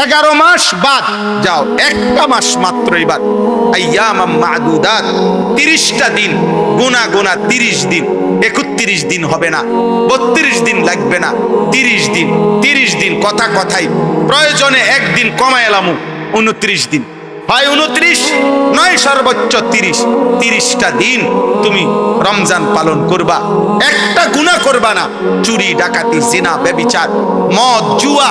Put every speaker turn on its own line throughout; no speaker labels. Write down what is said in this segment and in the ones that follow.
11 মাস বাদ যাও, একটা মাস মাত্রই বাদ। আইয়ামাম মাদুদাত, 30টা দিন গোনা গোনা, 30 দিন, 31 দিন হবে না, 32 দিন লাগবে না, 30 দিন, 30 দিন কথা কথাই, প্রয়োজনে একদিন কমায় এলামু, 29 দিন হয়, 29 নয় সর্বোচ্চ 30। 30টা দিন তুমি রমজান পালন করবা, একটা গুনাহ করবা না। চুরি, ডাকাতি, জিনা, ব্যভিচার, মদ, জুয়া,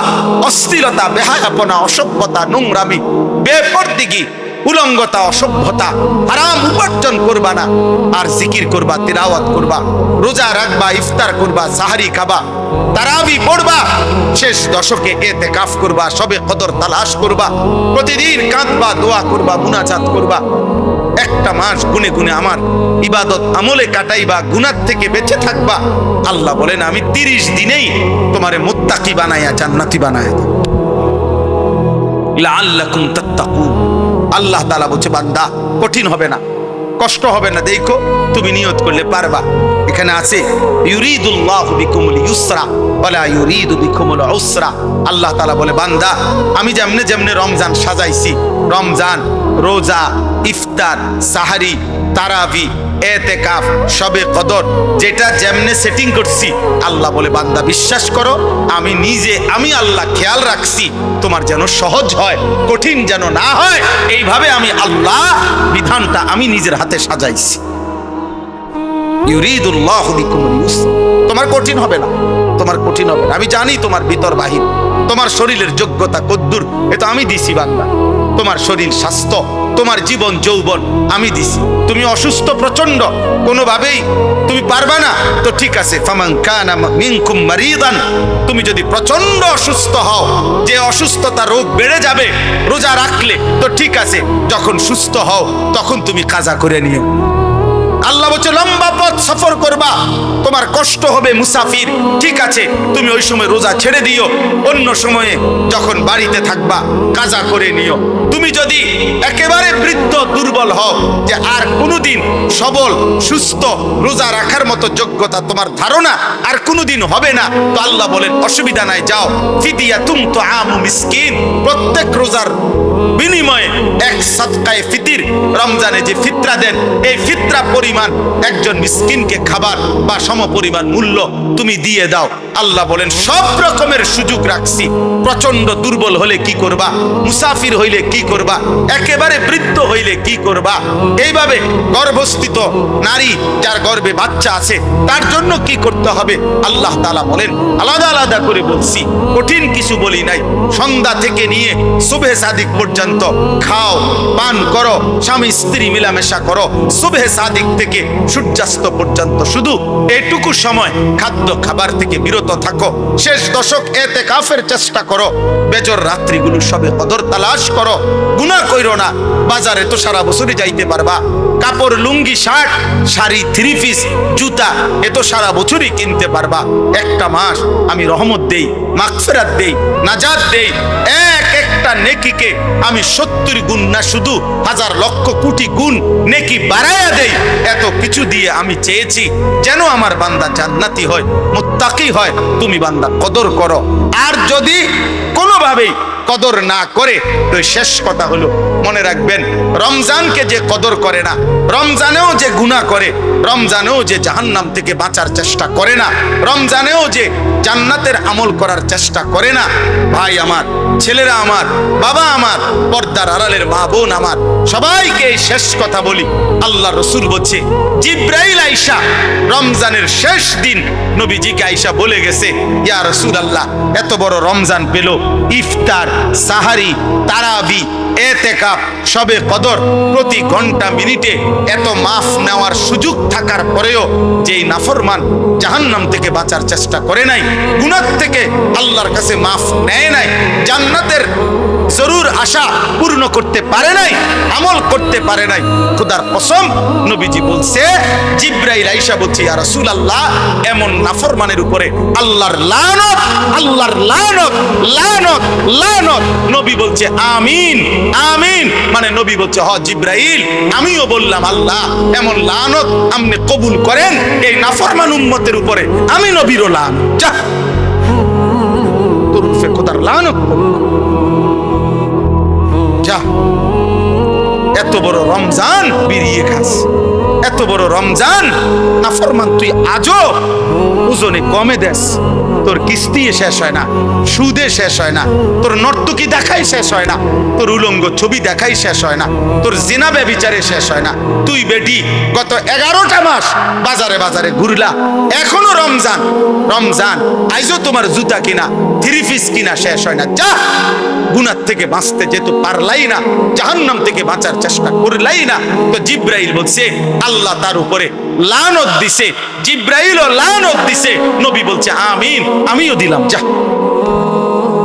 অশ্লীলতা, বেহায়াপনা, অসভ্যতা, নোংরামি, বেপরদিগি, উলঙ্গতা, অসভ্যতা, হারাম উপার্জন করবা না। আর জিকির করবা, তিলাওয়াত করবা, রোজা রাখবা, ইফতার করবা, সাহারি খাবা, তারাবি পড়বা, শেষ দশকে ইতিকাফ করবা, সবে কদর তালাশ করবা, প্রতিদিন কাঁদবা, দোয়া করবা, মুনাজাত করবা। একটা মাস গুনে গুনে আমার ইবাদত আমলে কাটাইবা, গুনাহ থেকে বেঁচে থাকবা। আল্লাহ বলেন আমি 30 দিনেই তোমারে মুত্তাকি বানায়া জান্নাতি বানায়া দেব। লাআল্লাকুম তাত্তাকুন। আল্লাহ তাআলা বলছে বান্দা কঠিন হবে না, কষ্ট হবে না, দেখো তুমি নিয়ত করলে পারবা। এখানে আছে ইউরিদুল্লাহু বিকুমুল ইউসরা ওয়ালা ইউরিদু বিকুমুল উসরা। আল্লাহ তাআলা বলে বান্দা আমি যেমনে যেমনে রমজান সাজাইছি, রমজান, রোজা, ইফতার, সাহারি, তারাবি, ইতিকাফ, শবে কদর, যেটা যেমনে সেটিং করছি, আল্লাহ বলে বান্দা বিশ্বাস করো আমি নিজে, আমি আল্লাহ খেয়াল রাখছি তোমার যেন সহজ হয়, কঠিন যেন না হয়। এইভাবে আমি আল্লাহ বিধানটা আমি নিজের হাতে সাজাইছি। ইউরিদুল্লাহু বিকুমুল ইউসরা, তোমার কঠিন হবে না, তোমার কঠিন হবে না। আমি জানি তোমার ভিতর বাহির, তোমার শরীরের যোগ্যতা কদ্দুর, এটা আমি দিছি বান্দা। তোমার শরীর স্বাস্থ্য, তোমার জীবন যৌবন আমি দিছি। তুমি অসুস্থ প্রচন্ড, কোনোভাবেই তুমি পারবা না, তো ঠিক আছে, ফামান কানা মিনকুম মারিদান, তুমি যদি প্রচন্ড অসুস্থ হও, যে অসুস্থতা রোগ বেড়ে যাবে রোজা রাখলে, তো ঠিক আছে, যখন সুস্থ হও তখন তুমি কাজা করে নিও। আল্লাহ বলছে লম্বা পথ সফর করবা, তোমার কষ্ট হবে, মুসাফির, ঠিক আছে, তুমি ওই সময় রোজা ছেড়ে দিও, অন্য সময়ে যখন বাড়িতে থাকবা কাজা করে নিও। তুমি যদি একেবারে বৃদ্ধ দুর্বল হও, যে আর কোনোদিন সবল সুস্থ রোজা রাখার মতো যোগ্যতা তোমার ধারণা আর কোনোদিন হবে না, তো আল্লাহ বলেন অসুবিধা নাই, যাও ফিদিয়াতুম তুআমু মিসকিন, প্রত্যেক রোজার বিনিময়ে এক সাদকায়ে ফিতির, রমজানে যে ফিতরা দেন এই ফিতরা পরিমাণ একজন মিসকিনকে খাবার বা সমপরিমাণ মূল্য তুমি দিয়ে দাও। আল্লাহ বলেন সব রকমের সুযোগ রাখছি। প্রচন্ড দুর্বল হলে কি করবা, মুসাফির হইলে কি করবা, একেবারে বৃদ্ধ হইলে কি করবা, এইভাবে গর্ভস্থিত নারী যার গর্ভে বাচ্চা আছে তার জন্য কি করতে হবে, আল্লাহ তাআলা বলেন আলাদা আলাদা করে বলছি, কঠিন কিছু বলি নাই। সন্ধ্যা থেকে নিয়ে সুবহে সাদিক পর্যন্ত খাও, পান করো, স্বামী স্ত্রী মিলামেশা করো, সুবহে সাদিক থেকে সূর্যাস্ত পর্যন্ত শুধু এইটুকু সময় খাদ্য খাবার থেকে বিরত থাকো। শেষ দশক ইতিকাফের চেষ্টা করো, বেজর রাত্রিগুলো সবে কদর তালাশ করো, গুনাহ কইরো না। বাজারে তো সারা বছরই যাইতে পারবা, কাপড়, লুঙ্গি, শার্ট, শাড়ি, 3 পিস, জুতা এ তো সারা বছরই কিনতে পারবা। একটা মাস আমি রহমত দেই, মাগফিরাত দেই, নাজাত দেই, এক একটা নেকিকে আমি 70 গুণ না শুধু হাজার লক্ষ কোটি গুণ নেকি বাড়ায়া দেই। এত কিছু দিয়ে আমি চেয়েছি যেন আমার বান্দা জান্নাতি হয়, মুত্তাকি হয়। তুমি বান্দা কদর করো, আর যদি কোনোভাবেই কদর না করে তো শেষ কথা হলো মনে রাখবেন রমজানকে যে কদর করে না, রমজানেও যে গুনাহ করে, রমজানেও যে জাহান্নাম থেকে বাঁচার চেষ্টা করে না, রমজানেও যে জান্নাতের আমল করার চেষ্টা করে না, ভাই আমার, ছেলেরা আমার, বাবা আমার, পর্দার আড়ালের মা বোন আমার, সবাইকে এই শেষ কথা বলি। আল্লাহ রসুল বলছে জিব্রাইল আইসা রমজানের শেষ দিন নবীজিকে আইসা বলে গেছে, ইয়া রাসূলুল্লাহ এত বড় রমজান পেল, ইফতার, সাহারি, তারাবি, ইতিকাফ, শবে কদর, প্রতি ঘন্টা মিনিটে এত মাফ নেওয়ার সুযোগ থাকার পরেও যেই নাফরমান জাহান্নাম থেকে বাঁচার চেষ্টা করে নাই, গুনাহ থেকে আল্লাহর কাছে মাফ নেয় নাই, জান্নাতের জরুর আশা পূর্ণ করতে পারে নাই, আমল করতে পারে নাই, খোদার কসম নবীজি বলছে, জিব্রাইল আইসা বলছে ইয়া রাসূলুল্লাহ এমন নাফরমানের উপরে আল্লাহর লানত, আল্লাহর লানত, লানত, লানত। নবী বলছে আমিন, আমিন, মানে নবী বলছে হ জিব্রাইল আমিও বললাম আল্লাহ এমন লানত আপনি কবুল করেন এই নাফরমান উম্মতের উপরে, আমি নবীরও লানত, যা তোর উপরে খোদার লানত। এত বড় রমজান বিরিয়ে খাস, এত বড় রমজান নাফরমান তুই আজও ওজনে কমে দেস। তোর কিস্তি শেষ হয় না, সুদে শেষ হয় না, তোর নর্তকী দেখাই শেষ হয় না, তোর উলঙ্গ ছবি দেখাই শেষ হয় না, তোর জিনা ব্যভিচারে শেষ হয় না। তুই বেটি গত 11টা মাস বাজারে বাজারে ঘুরলা, এখনো রমজান রমজান, আইজও তোমার জুতা কিনা, থ্রি পিস কিনা শেষ হয় না। যা, গুনার থেকে বাঁচতে যেহেতু পারলাই না, জাহান্নাম থেকে বাঁচার চেষ্টা করলাই না, তো জিব্রাইল বলছে আল্লাহ তার উপরে লানত দিছে, জিব্রাইলও লানত দিছে, নবী বলছে আমিন, আমিও দিলাম। যা,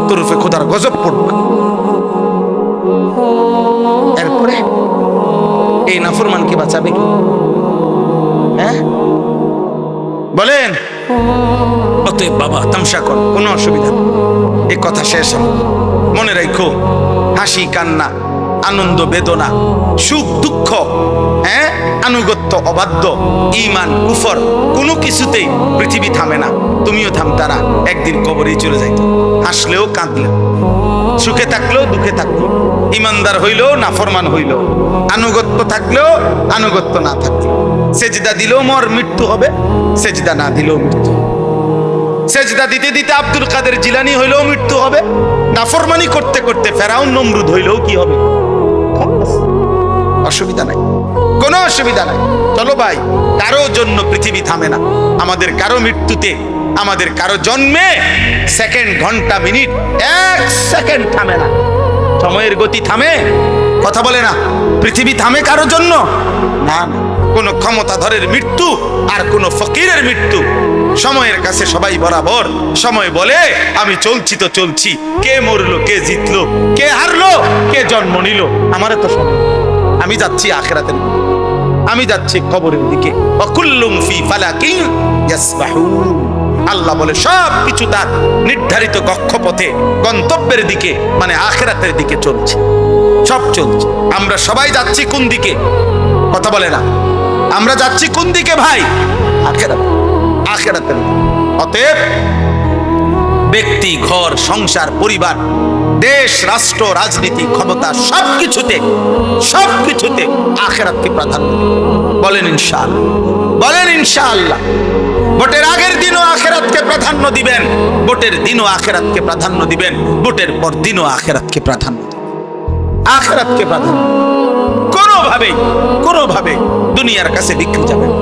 তোর উপরে খোদার গজব পড়বে। এরপরে এই নাফরমানকে বাঁচাবে কি? হ্যাঁ বলেন? অতএব বাবা তামসা কর, কোনো অসুবিধা নেই, এই কথা শেষ হল। মনে রাখো, হাসি কান্না, আনন্দ বেদনা, সুখ দুঃখ, হ্যাঁ, আনুগত্য অবাধ্য, ঈমান কুফর, কোনো কিছুতেই পৃথিবী থামে না। তুমিও থামতা না, একদিন কবরেই চলে যাইতো। হাসলেও কাঁদলেও, সুখে থাকলেও দুঃখে থাকলেও, ইমানদার হইলেও নাফরমান হইলেও, আনুগত্য থাকলেও আনুগত্য না থাকলেও, সেজদা দিলেও মর মৃত্যু হবে, সেজদা না দিলেও মৃত্যু। সেজদা দিতে দিতে আব্দুল কাদের জিলানী হইলেও মৃত্যু হবে, নাফরমানি করতে করতে ফেরাউন নমরুদ হইলেও কি হবে? অসুবিধা নাই, কোনো অসুবিধা নাই। চলো ভাই, কারো জন্য পৃথিবী থামে না। আমাদের কারো মৃত্যুতে, আমাদের কারো জন্মে সেকেন্ড, ঘন্টা, মিনিট, 1 সেকেন্ড থামে না। সময়ের গতি থামে? কথা বলে না। পৃথিবী থামে কারো জন্য? না না। কোনো ক্ষমতাধরের মৃত্যু আর কোনো ফকিরের মৃত্যু, সময়ের কাছে সবাই বরাবর। সময় বলে আমি চলছি তো চলছি, কে মরলো, কে জিতলো, কে হারলো, কে জন্ম নিল, আমারে তো সময়। আমি যাচ্ছি আখিরাতের দিকে, আমি যাচ্ছি কবরের দিকে। ওয়াকুল্লুম ফি ফালাকিন ইয়াসবাহুন। আল্লাহ বলে সব কিছু তার নির্ধারিত কক্ষপথে গন্তব্যের দিকে, মানে আখিরাতের দিকে চলছে, সব চলছে। আমরা সবাই যাচ্ছি কোন দিকে? কথা বলে না। আমরা যাচ্ছি কোন দিকে ভাই? আখিরাত, আখিরাতের দিকে। অতএব ব্যক্তি, ঘর, সংসার, পরিবার, দেশ, রাষ্ট্র, রাজনীতি, ক্ষমতা, সবকিছুতে আখিরাতকে প্রাধান্য বলেন ইনশাআল্লাহ, বলেন ইনশাআল্লাহ। ভোটের আগের দিনও আখিরাতকে প্রাধান্য দিবেন, ভোটের দিনও আখিরাতকে প্রাধান্য দিবেন, ভোটের পর দিনও আখিরাতকে প্রাধান্য দিবেন, আখিরাতকে প্রাধান্য। কোনোভাবে দুনিয়ার কাছে বিক্রি যাবে না।